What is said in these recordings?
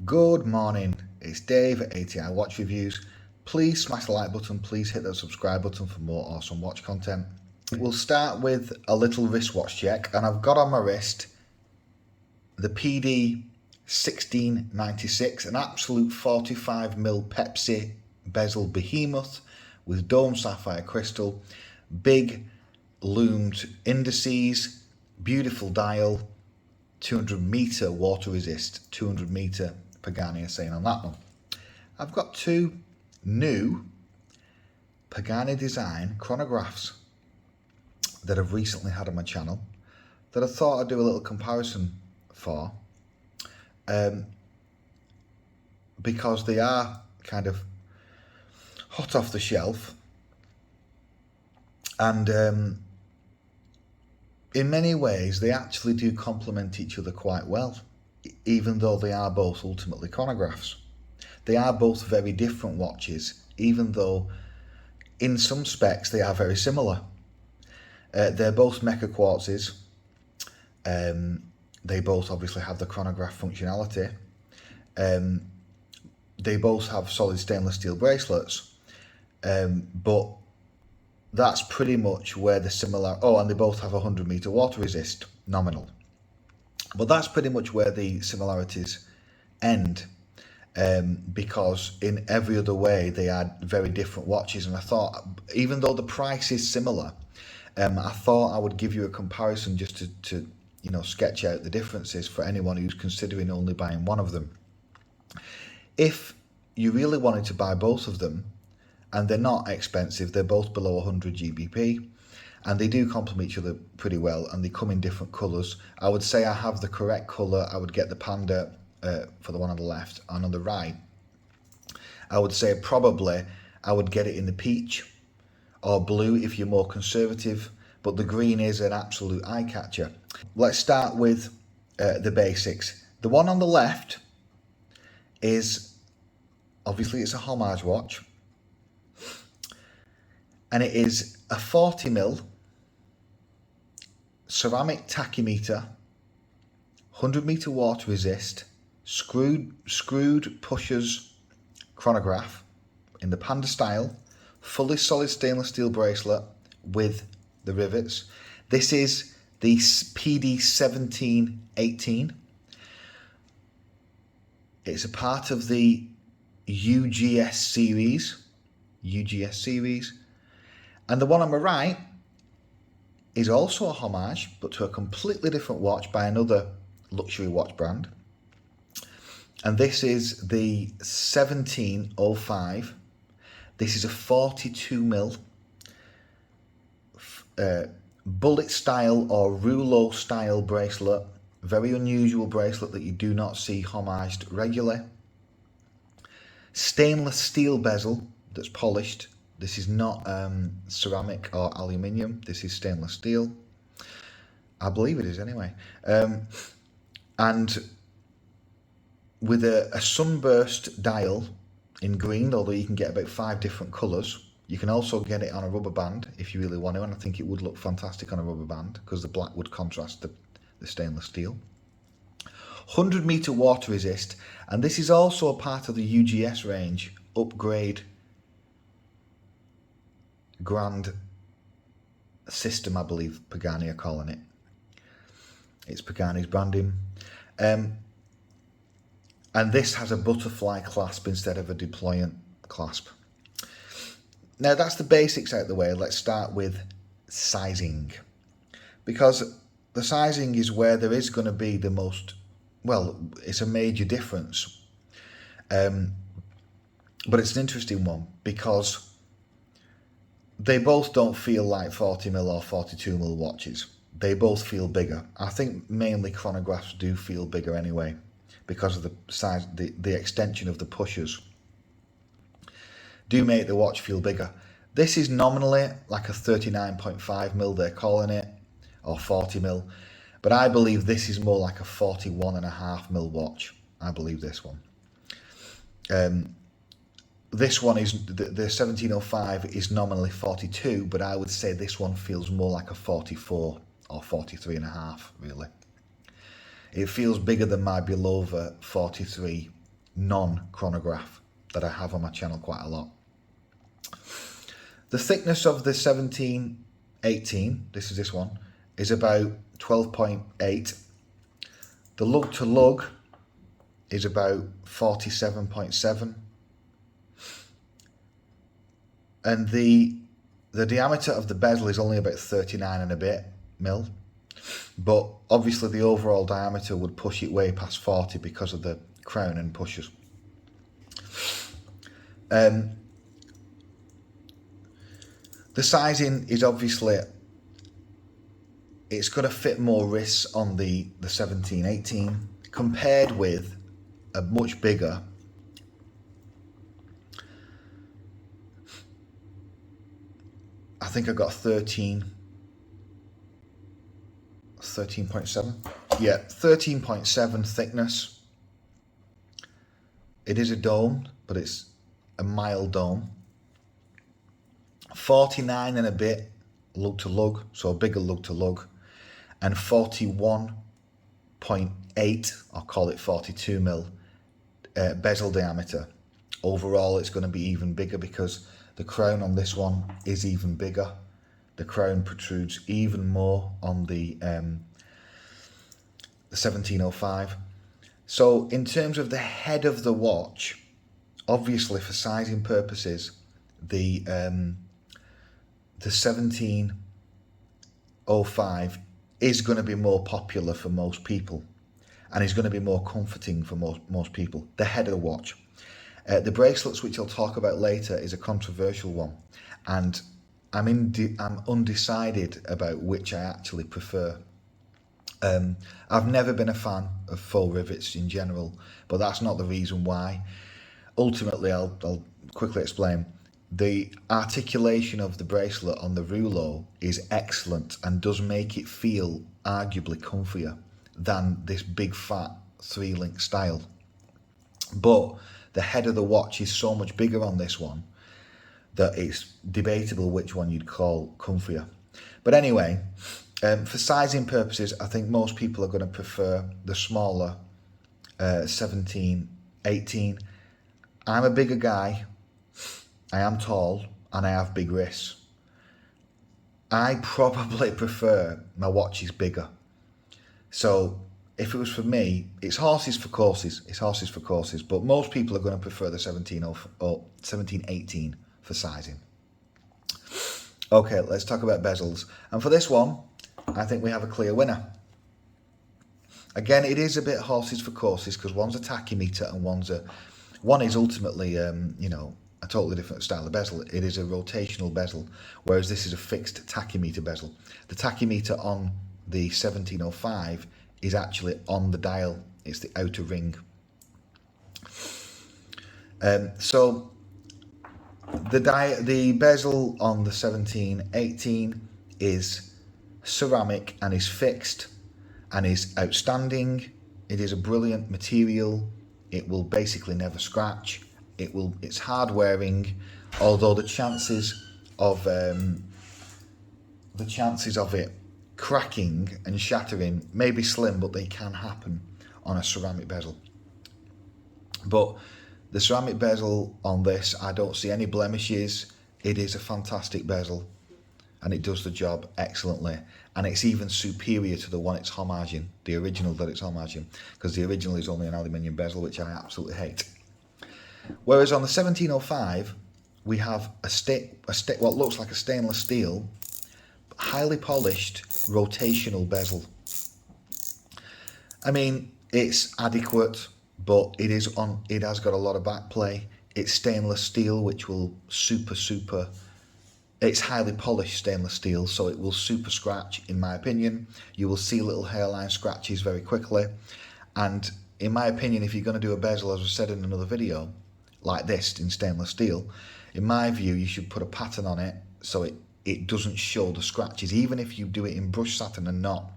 Good morning, it's Dave at ATI Watch Reviews. Please smash the like button, please hit the subscribe button for more awesome watch content. We'll start with a little wristwatch check, and I've got on my wrist the PD-1796, an absolute 45mm Pepsi bezel behemoth with dome sapphire crystal, big loomed indices, beautiful dial, 200 meter water resist, 200 meter Pagani saying on that one. I've got two new Pagani design chronographs that I've recently had on my channel that I thought I'd do a little comparison for, because they are kind of hot off the shelf, and in many ways they actually do complement each other quite well, even though they are both ultimately chronographs. They are both very different watches, even though in some specs they are very similar. They're both Mecaquartzes. They both obviously have the chronograph functionality. They both have solid stainless steel bracelets, but that's pretty much where the similar. Oh, and they both have 100 meter water resist nominal. But that's pretty much where the similarities end, because in every other way they are very different watches. And I thought, even though the price is similar, I thought I would give you a comparison just to sketch out the differences for anyone who's considering only buying one of them. If you really wanted to buy both of them, and they're not expensive, they're both below 100 GBP, and they do complement each other pretty well, and they come in different colours. I would say I have the correct colour. I would get the Panda for the one on the left, and on the right I would say probably I would get it in the peach or blue if you're more conservative, but the green is an absolute eye catcher. Let's start with the basics. The one on the left is, obviously it's a homage watch, and it is a 40mm ceramic tachymeter, 100 meter water resist, screwed pushers chronograph in the Panda style, fully solid stainless steel bracelet with the rivets. This is the PD-1718. It's a part of the UGS series. And the one on my right is also a homage, but to a completely different watch by another luxury watch brand. And this is the 1705. This is a 42mm bullet style or rouleau style bracelet. Very unusual bracelet that you do not see homaged regularly. Stainless steel bezel that's polished. This is not ceramic or aluminium. This is stainless steel. I believe it is anyway. And with a sunburst dial in green, although you can get about 5 different colours. You can also get it on a rubber band if you really want to, and I think it would look fantastic on a rubber band because the black would contrast the stainless steel. 100 meter water resist, and this is also a part of the UGS range upgrade grand system, I believe Pagani are calling it. It's Pagani's branding. And this has a butterfly clasp instead of a deployant clasp. Now that's the basics out of the way. Let's start with sizing, because the sizing is where there is going to be the most, well, it's a major difference. But it's an interesting one because they both don't feel like 40mm or 42mm watches. They both feel bigger. I think mainly chronographs do feel bigger anyway because of the size, the extension of the pushers do make the watch feel bigger. This is nominally like a 39.5mm, they're calling it, or 40mm, but I believe this is more like a 41.5mm watch. I believe this one. This one is, the 1705 is nominally 42, but I would say this one feels more like a 44 or 43.5, really. It feels bigger than my Belova 43 non-chronograph that I have on my channel quite a lot. The thickness of the 1718, this one, is about 12.8. The lug to lug is about 47.7. And the diameter of the bezel is only about 39 and a bit mil. But obviously the overall diameter would push it way past 40 because of the crown and pushers. The sizing is obviously, it's going to fit more wrists on the 1718 compared with a much bigger I think I got 13.7. Yeah, 13.7 thickness. It is a dome, but it's a mild dome. 49 and a bit lug to lug, so a bigger lug to lug, and 41.8, I'll call it 42 mil bezel diameter. Overall, it's going to be even bigger because the crown on this one is even bigger. The crown protrudes even more on the 1705. So in terms of the head of the watch, obviously for sizing purposes, the 1705 is going to be more popular for most people and is going to be more comforting for most people, the head of the watch. The bracelets, which I'll talk about later, is a controversial one, and I'm undecided about which I actually prefer. I've never been a fan of faux rivets in general, but that's not the reason why. Ultimately, I'll quickly explain. The articulation of the bracelet on the rouleau is excellent and does make it feel arguably comfier than this big fat 3-link style. But the head of the watch is so much bigger on this one that it's debatable which one you'd call comfier. But anyway, for sizing purposes, I think most people are going to prefer the smaller 1718. I'm a bigger guy, I am tall, and I have big wrists. I probably prefer my watches bigger. So if it was for me, it's horses for courses. It's horses for courses. But most people are going to prefer the 1718 for sizing. Okay, let's talk about bezels. And for this one, I think we have a clear winner. Again, it is a bit horses for courses because one's a tachymeter and one is ultimately, you know, a totally different style of bezel. It is a rotational bezel, whereas this is a fixed tachymeter bezel. The tachymeter on the 1705 is actually on the dial. It's the outer ring. So the bezel on the 1718 is ceramic and is fixed and is outstanding. It is a brilliant material. It will basically never scratch. It's hard wearing, although the chances of it cracking and shattering may be slim, but they can happen on a ceramic bezel. But the ceramic bezel on this, I don't see any blemishes. It is a fantastic bezel and it does the job excellently, and it's even superior to the one it's homaging, the original that it's homaging, because the original is only an aluminium bezel, which I absolutely hate. Whereas on the 1705 we have what looks like a stainless steel, highly polished rotational bezel. I mean, it's adequate, but it has got a lot of back play. It's stainless steel, which will it's highly polished stainless steel, so it will super scratch, in my opinion. You will see little hairline scratches very quickly, and in my opinion, if you're going to do a bezel, as I said in another video, like this in stainless steel, in my view you should put a pattern on it so it doesn't show the scratches, even if you do it in brushed satin and not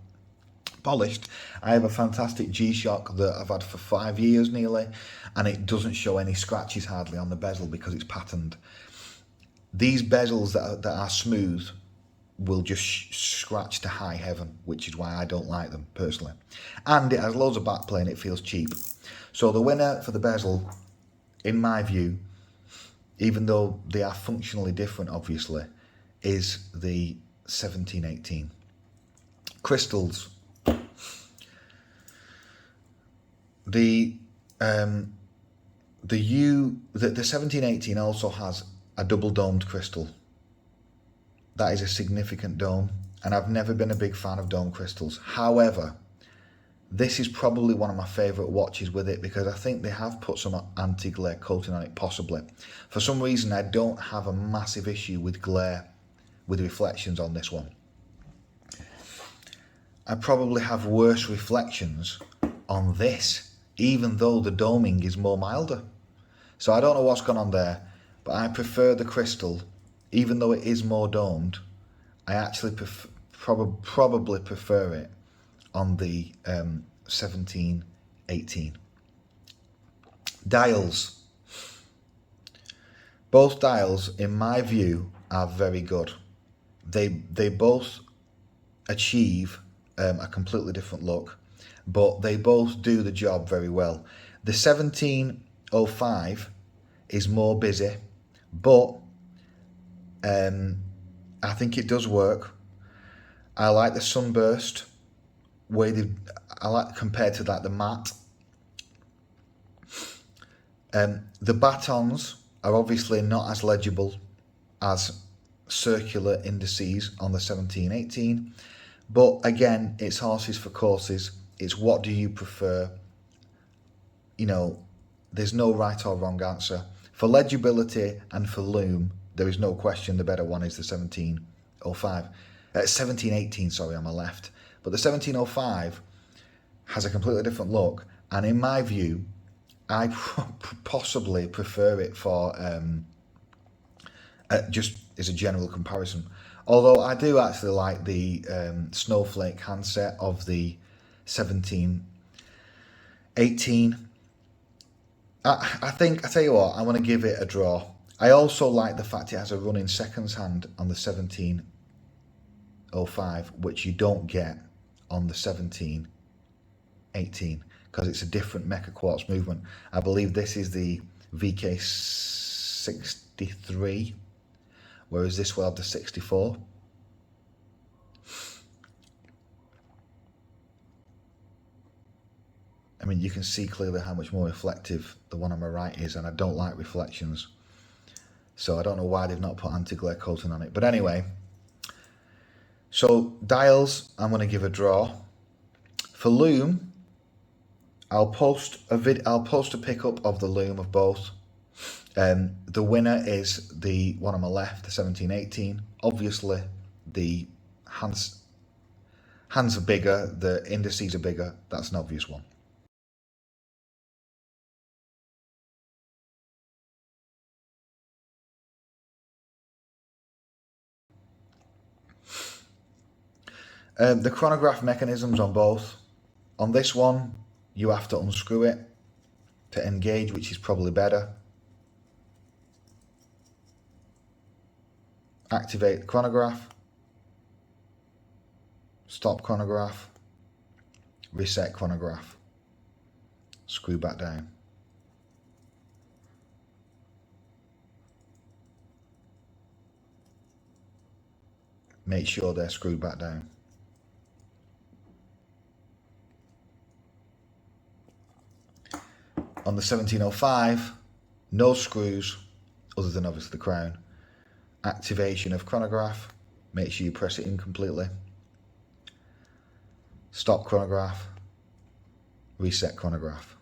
polished. I have a fantastic G-Shock that I've had for 5 years nearly, and it doesn't show any scratches hardly on the bezel because it's patterned. These bezels that are smooth will just scratch to high heaven, which is why I don't like them personally. And it has loads of backplay and it feels cheap. So the winner for the bezel, in my view, even though they are functionally different obviously, is the 1718. Crystals. The 1718 also has a double domed crystal. That is a significant dome, and I've never been a big fan of dome crystals. However, this is probably one of my favourite watches with it because I think they have put some anti-glare coating on it, possibly. For some reason, I don't have a massive issue with glare, with reflections on this one. I probably have worse reflections on this, even though the doming is more milder. So I don't know what's gone on there, but I prefer the crystal. Even though it is more domed, I actually probably prefer it on the 1718. Dials. Both dials, in my view, are very good. They both achieve a completely different look, but they both do the job very well. The 1705 is more busy, but I think it does work. I like the sunburst I like compared to that the matte. The batons are obviously not as legible as circular indices on the 1718, but again, it's horses for courses. It's what do you prefer? You know, there's no right or wrong answer. For legibility and for lume, there is no question the better one is the 1718, sorry, on my left. But the 1705 has a completely different look, and in my view, I possibly prefer it for just as a general comparison. Although I do actually like the snowflake handset of the 1718. I tell you what, I want to give it a draw. I also like the fact it has a running seconds hand on the 1705, which you don't get on the 1718 because it's a different Mecaquartz movement. I believe this is the VK63, whereas this will have the 64. I mean, you can see clearly how much more reflective the one on my right is, and I don't like reflections. So I don't know why they've not put anti-glare coating on it. But anyway, so dials, I'm going to give a draw. For lume, I'll post a pickup of the lume of both. The winner is the one on my left, the 1718. Obviously, the hands are bigger, the indices are bigger. That's an obvious one. The chronograph mechanisms on both. On this one, you have to unscrew it to engage, which is probably better. Activate the chronograph. Stop chronograph. Reset chronograph. Screw back down. Make sure they're screwed back down. On the 1705, no screws other than obviously the crown. Activation of chronograph. Make sure you press it in completely. Stop chronograph. Reset chronograph.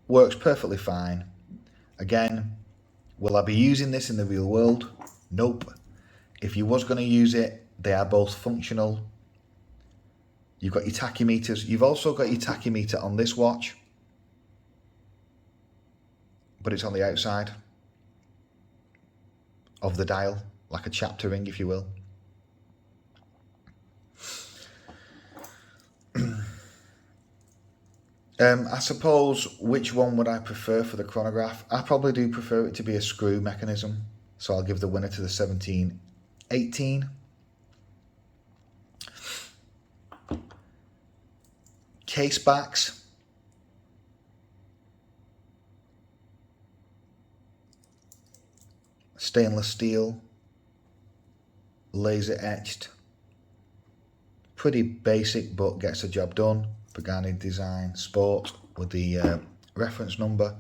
Works perfectly fine. Again, will I be using this in the real world? Nope. If you was going to use it, they are both functional. You've got your tachymeters. You've also got your tachymeter on this watch, but it's on the outside of the dial, like a chapter ring, if you will. I suppose, which one would I prefer for the chronograph? I probably do prefer it to be a screw mechanism, so I'll give the winner to the 1718. Case backs. Stainless steel. Laser etched. Pretty basic, but gets the job done. Pagani design, sport with the reference number,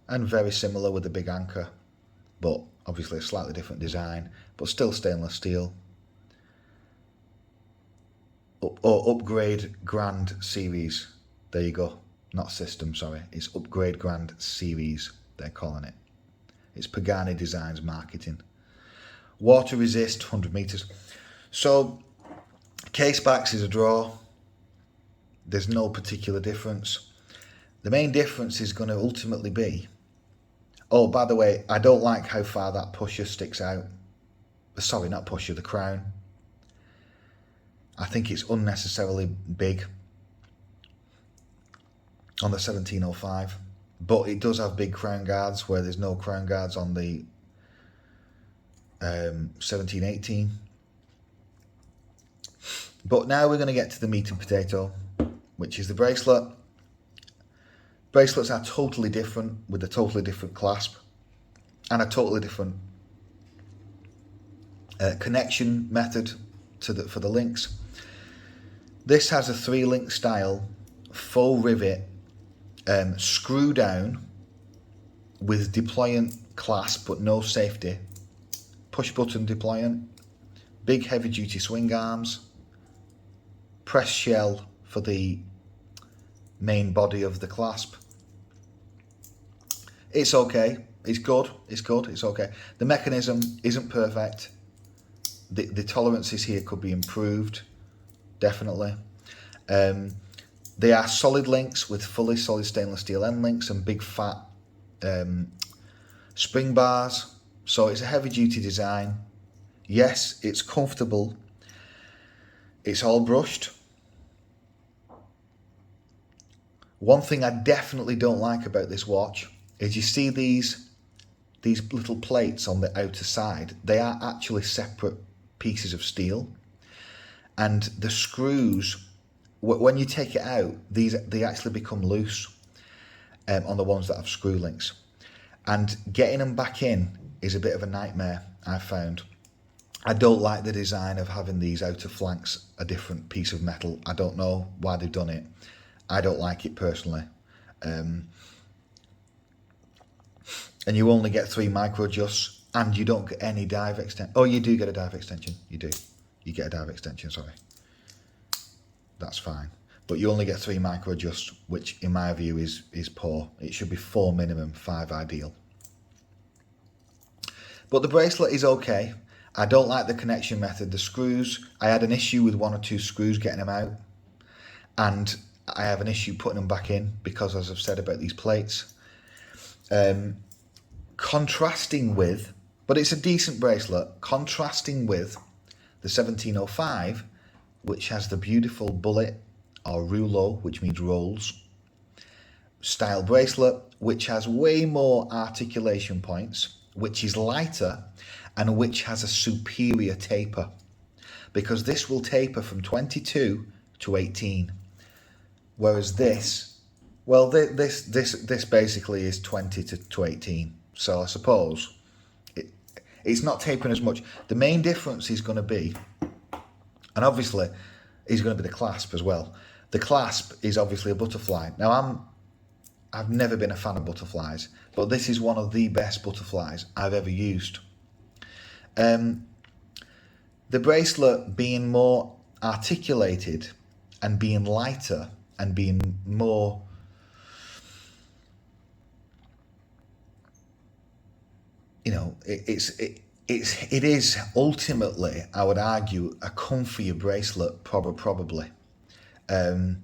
and very similar with the big anchor, but obviously a slightly different design, but still stainless steel. Upgrade Grand Series. There you go. Not system, sorry. It's Upgrade Grand Series, they're calling it. It's Pagani Designs marketing. Water resist, 100 meters. So, case backs is a draw. There's no particular difference. The main difference is going to ultimately be, oh, by the way, I don't like how far that pusher sticks out. Sorry, not pusher, the crown. I think it's unnecessarily big on the 1705, but it does have big crown guards where there's no crown guards on the 1718. But now we're going to get to the meat and potato, which is the bracelet. Bracelets are totally different with a totally different clasp and a totally different connection method for the links. This has a 3-link style, faux rivet, screw down with deployant clasp but no safety, push button deployant, big heavy duty swing arms, press shell for the main body of the clasp. It's okay, it's good, it's okay. The mechanism isn't perfect. The tolerances here could be improved, definitely. They are solid links with fully solid stainless steel end links and big fat spring bars. So it's a heavy duty design. Yes, it's comfortable. It's all brushed. One thing I definitely don't like about this watch is you see these little plates on the outer side. They are actually separate pieces of steel, and the screws, when you take it out, they actually become loose on the ones that have screw links, and getting them back in is a bit of a nightmare, I've found. I don't like the design of having these outer flanks a different piece of metal. I don't know why they've done it. I don't like it personally. And you only get 3 micro adjusts, and you don't get any dive extension. Oh, you do get a dive extension. You do. You get a dive extension, sorry. That's fine. But you only get 3 micro adjusts, which in my view is poor. It should be 4 minimum, 5 ideal. But the bracelet is okay. I don't like the connection method. The screws, I had an issue with 1 or 2 screws getting them out. And I have an issue putting them back in because, as I've said about these plates, contrasting with, but it's a decent bracelet, contrasting with the 1705, which has the beautiful bullet or rouleau, which means rolls, style bracelet, which has way more articulation points, which is lighter, and which has a superior taper, because this will taper from 22 to 18. Whereas this, well, this basically is 20 to 18. So I suppose it's not tapering as much. The main difference is going to be, and obviously, is going to be the clasp as well. The clasp is obviously a butterfly. Now, I've never been a fan of butterflies, but this is one of the best butterflies I've ever used. The bracelet being more articulated and being lighter and being more, you know, it is ultimately, I would argue, a comfier bracelet, probably. There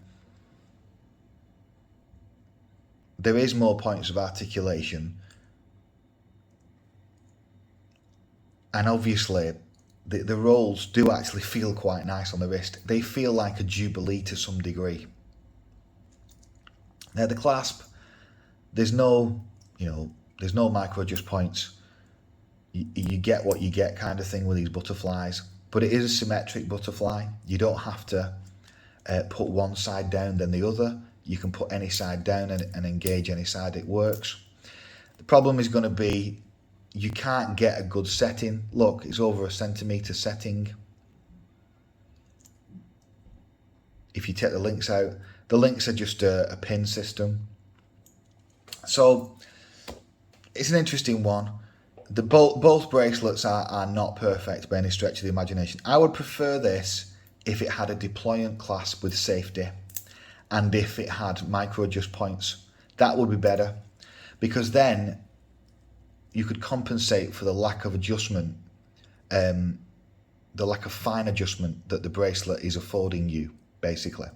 is more points of articulation, and obviously the rolls do actually feel quite nice on the wrist. They feel like a Jubilee to some degree. Now the clasp, there's no micro adjust points. You get what you get kind of thing with these butterflies, but it is a symmetric butterfly. You don't have to put one side down then the other. You can put any side down and engage any side, it works. The problem is going to be you can't get a good setting. Look, it's over 1 centimetre setting. If you take the links out, the links are just a pin system. So it's an interesting one. Both bracelets are not perfect by any stretch of the imagination. I would prefer this if it had a deployant clasp with safety and if it had micro adjust points. That would be better, because then you could compensate for the lack of adjustment, the lack of fine adjustment that the bracelet is affording you, basically.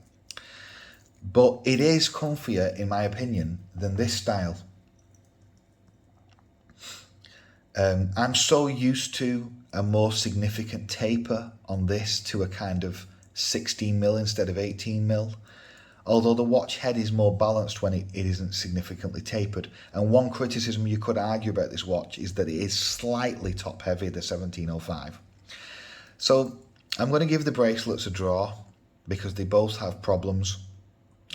But it is comfier, in my opinion, than this style. I'm so used to a more significant taper on this to a kind of 16mm instead of 18mm. Although the watch head is more balanced when it isn't significantly tapered. And one criticism you could argue about this watch is that it is slightly top heavy, the 1705. So I'm going to give the bracelets a draw because they both have problems.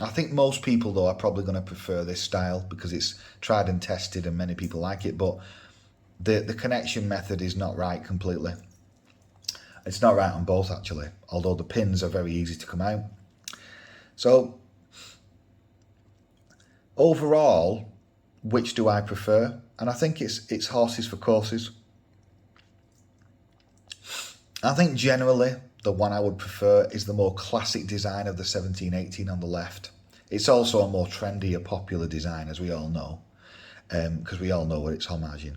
I think most people though are probably going to prefer this style because it's tried and tested and many people like it, but the connection method is not right completely. It's not right on both actually, although the pins are very easy to come out. So overall, which do I prefer? And I think it's horses for courses. I think generally the one I would prefer is the more classic design of the 1718 on the left. It's also a more trendy, a popular design, as we all know, because we all know what it's homaging.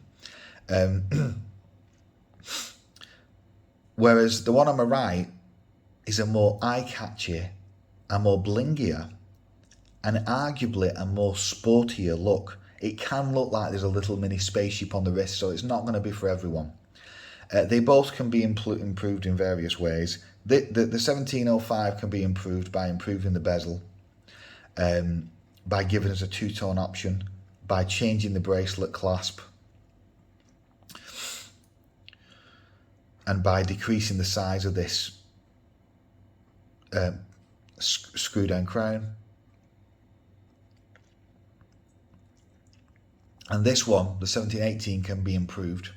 Whereas the one on my right is a more eye-catchy, a more blingier, and arguably a more sportier look. It can look like there's a little mini spaceship on the wrist, so it's not going to be for everyone. They both can be improved in various ways. The 1705 can be improved by improving the bezel, by giving us a two-tone option, by changing the bracelet clasp, and by decreasing the size of this screw-down crown. And this one, the 1718, can be improved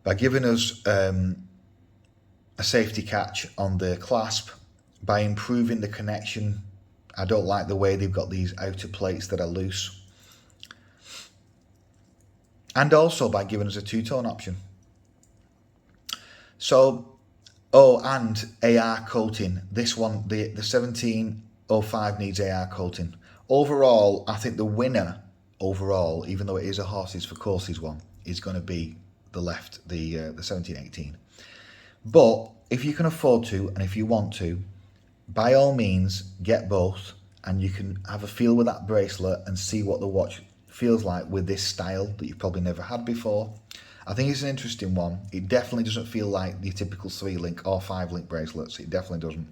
by giving us a safety catch on the clasp, by improving the connection. I don't like the way they've got these outer plates that are loose. And also by giving us a two-tone option. So, oh, and AR coating. This one, the 1705 needs AR coating. Overall, I think the winner overall, even though it is a horses for courses one, is going to be the 1718. But if you can afford to, and if you want to, by all means, get both, and you can have a feel with that bracelet and see what the watch feels like with this style that you've probably never had before. I think it's an interesting one. It definitely doesn't feel like the typical 3-link or 5-link bracelets. It definitely doesn't.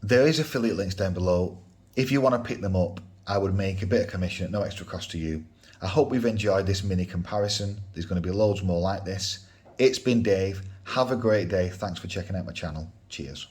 There is affiliate links down below. If you want to pick them up, I would make a bit of commission at no extra cost to you. I hope you've enjoyed this mini comparison. There's going to be loads more like this. It's been Dave. Have a great day. Thanks for checking out my channel. Cheers.